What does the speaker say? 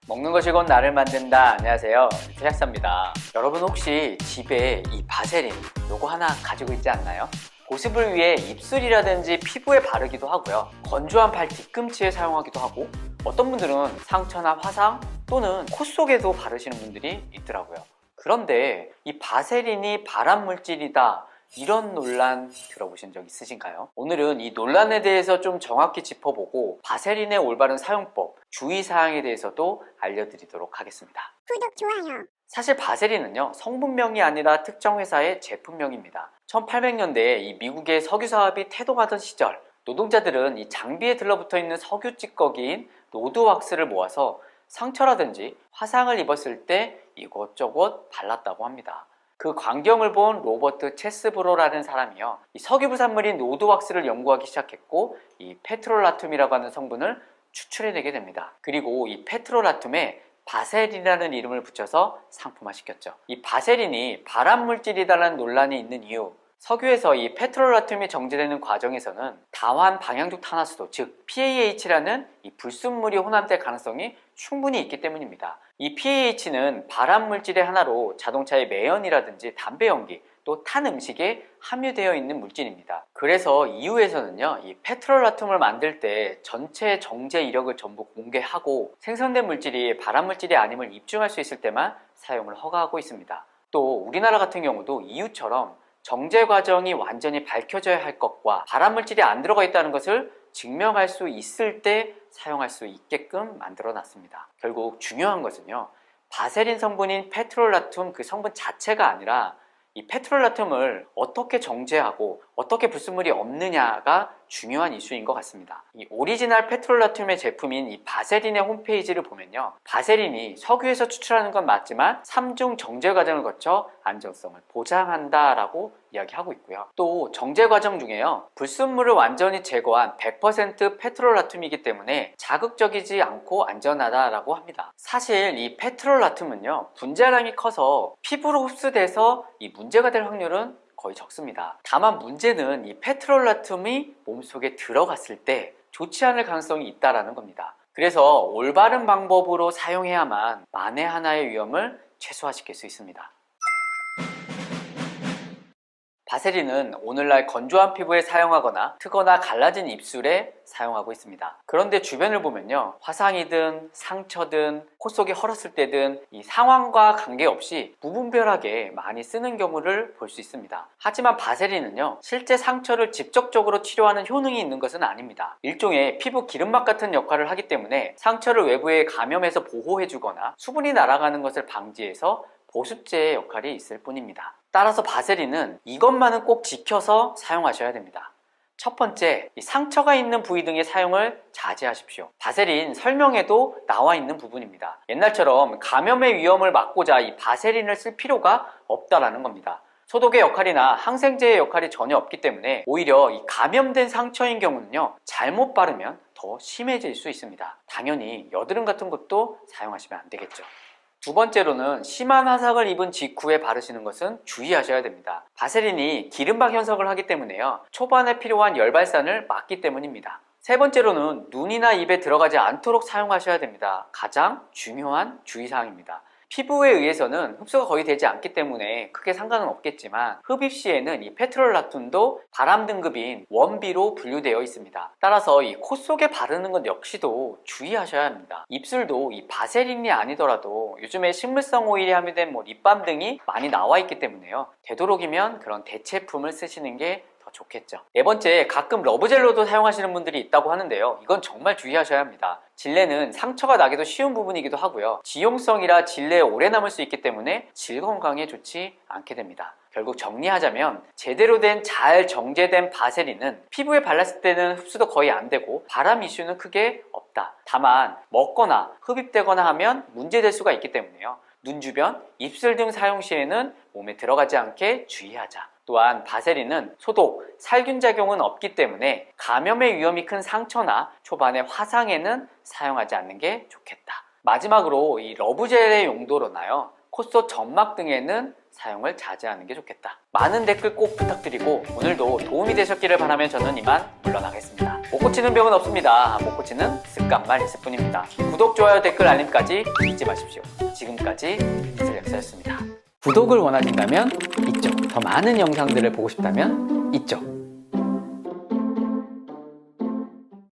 먹는 것이 곧 나를 만든다. 안녕하세요, 제작사입니다. 여러분 혹시 집에 이 바세린 요거 하나 가지고 있지 않나요? 보습을 위해 입술이라든지 피부에 바르기도 하고요, 건조한 발 뒤꿈치에 사용하기도 하고, 어떤 분들은 상처나 화상 또는 코 속에도 바르시는 분들이 있더라고요. 그런데 이 바세린이 발암물질이다, 이런 논란 들어보신 적 있으신가요? 오늘은 이 논란에 대해서 좀 정확히 짚어보고 바세린의 올바른 사용법, 주의사항에 대해서도 알려드리도록 하겠습니다. 구독, 좋아요. 사실 바세린은요, 성분명이 아니라 특정 회사의 제품명입니다. 1800년대에 이 미국의 석유 사업이 태동하던 시절, 노동자들은 이 장비에 들러붙어 있는 석유 찌꺼기인 노드 왁스를 모아서 상처라든지 화상을 입었을 때 이것저것 발랐다고 합니다. 그 광경을 본 로버트 체스브로라는 사람이요, 이 석유 부산물인 노드 왁스를 연구하기 시작했고, 이 페트롤라툼이라고 하는 성분을 추출해내게 됩니다. 그리고 이 페트롤라툼에 바세린이라는 이름을 붙여서 상품화시켰죠. 이 바세린이 발암물질이라는 논란이 있는 이유, 석유에서 이 페트롤라툼이 정제되는 과정에서는 다환 방향족 탄화수도, 즉 PAH라는 이 불순물이 혼합될 가능성이 충분히 있기 때문입니다. 이 PAH는 발암물질의 하나로 자동차의 매연이라든지 담배 연기, 또 탄 음식에 함유되어 있는 물질입니다. 그래서 EU에서는요, 이 페트롤라툼을 만들 때 전체 정제 이력을 전부 공개하고 생성된 물질이 발암물질이 아님을 입증할 수 있을 때만 사용을 허가하고 있습니다. 또 우리나라 같은 경우도 EU처럼 정제 과정이 완전히 밝혀져야 할 것과 발암물질이 안 들어가 있다는 것을 증명할 수 있을 때 사용할 수 있게끔 만들어 놨습니다. 결국 중요한 것은요, 바세린 성분인 페트롤라툼 그 성분 자체가 아니라 이 페트롤라툼을 어떻게 정제하고 어떻게 불순물이 없느냐가 중요한 이슈인 것 같습니다. 이 오리지널 페트롤라툼의 제품인 이 바세린의 홈페이지를 보면요, 바세린이 석유에서 추출하는 건 맞지만 3중 정제 과정을 거쳐 안전성을 보장한다라고 이야기하고 있고요. 또 정제 과정 중에요, 불순물을 완전히 제거한 100% 페트롤라툼이기 때문에 자극적이지 않고 안전하다라고 합니다. 사실 이 페트롤라툼은요, 분자량이 커서 피부로 흡수돼서 이 문제가 될 확률은 거의 적습니다. 다만 문제는 이 페트롤라툼이 몸속에 들어갔을 때 좋지 않을 가능성이 있다는 겁니다. 그래서 올바른 방법으로 사용해야만 만에 하나의 위험을 최소화시킬 수 있습니다. 바세린은 오늘날 건조한 피부에 사용하거나 트거나 갈라진 입술에 사용하고 있습니다. 그런데 주변을 보면요, 화상이든 상처든 코 속이 헐었을 때든 이 상황과 관계없이 무분별하게 많이 쓰는 경우를 볼 수 있습니다. 하지만 바세린은요, 실제 상처를 직접적으로 치료하는 효능이 있는 것은 아닙니다. 일종의 피부 기름막 같은 역할을 하기 때문에 상처를 외부에 감염해서 보호해주거나 수분이 날아가는 것을 방지해서 보습제의 역할이 있을 뿐입니다. 따라서 바세린은 이것만은 꼭 지켜서 사용하셔야 됩니다. 첫 번째, 상처가 있는 부위 등의 사용을 자제하십시오. 바세린 설명에도 나와 있는 부분입니다. 옛날처럼 감염의 위험을 막고자 이 바세린을 쓸 필요가 없다라는 겁니다. 소독의 역할이나 항생제의 역할이 전혀 없기 때문에 오히려 이 감염된 상처인 경우는요, 잘못 바르면 더 심해질 수 있습니다. 당연히 여드름 같은 것도 사용하시면 안 되겠죠. 두 번째로는 심한 화상을 입은 직후에 바르시는 것은 주의하셔야 됩니다. 바세린이 기름박 현상을 하기 때문에요, 초반에 필요한 열 발산을 막기 때문입니다. 세 번째로는 눈이나 입에 들어가지 않도록 사용하셔야 됩니다. 가장 중요한 주의사항입니다. 피부에 의해서는 흡수가 거의 되지 않기 때문에 크게 상관은 없겠지만 흡입 시에는 이 페트롤라툼도 발암 등급인 1B로 분류되어 있습니다. 따라서 이 코 속에 바르는 것 역시도 주의하셔야 합니다. 입술도 이 바세린이 아니더라도 요즘에 식물성 오일이 함유된 립밤 등이 많이 나와 있기 때문에요, 되도록이면 그런 대체품을 쓰시는 게 좋겠죠. 네 번째, 가끔 러브젤로도 사용하시는 분들이 있다고 하는데요, 이건 정말 주의하셔야 합니다. 질레는 상처가 나기도 쉬운 부분이기도 하고요, 지용성이라 질레에 오래 남을 수 있기 때문에 질 건강에 좋지 않게 됩니다. 결국 정리하자면 제대로 된 잘 정제된 바세린은 피부에 발랐을 때는 흡수도 거의 안 되고 발암 이슈는 크게 없다. 다만 먹거나 흡입되거나 하면 문제될 수가 있기 때문에요, 눈 주변, 입술 등 사용 시에는 몸에 들어가지 않게 주의하자. 또한 바세린은 소독, 살균 작용은 없기 때문에 감염의 위험이 큰 상처나 초반의 화상에는 사용하지 않는 게 좋겠다. 마지막으로 이 러브젤의 용도로나요, 콧속 점막 등에는 사용을 자제하는 게 좋겠다. 많은 댓글 꼭 부탁드리고 오늘도 도움이 되셨기를 바라며 저는 이만 물러나겠습니다. 못 고치는 병은 없습니다. 못 고치는 습관만 있을 뿐입니다. 구독, 좋아요, 댓글, 알림까지 잊지 마십시오. 지금까지 기술역사였습니다. 구독을 원하신다면 있죠. 더 많은 영상들을 보고 싶다면 있죠.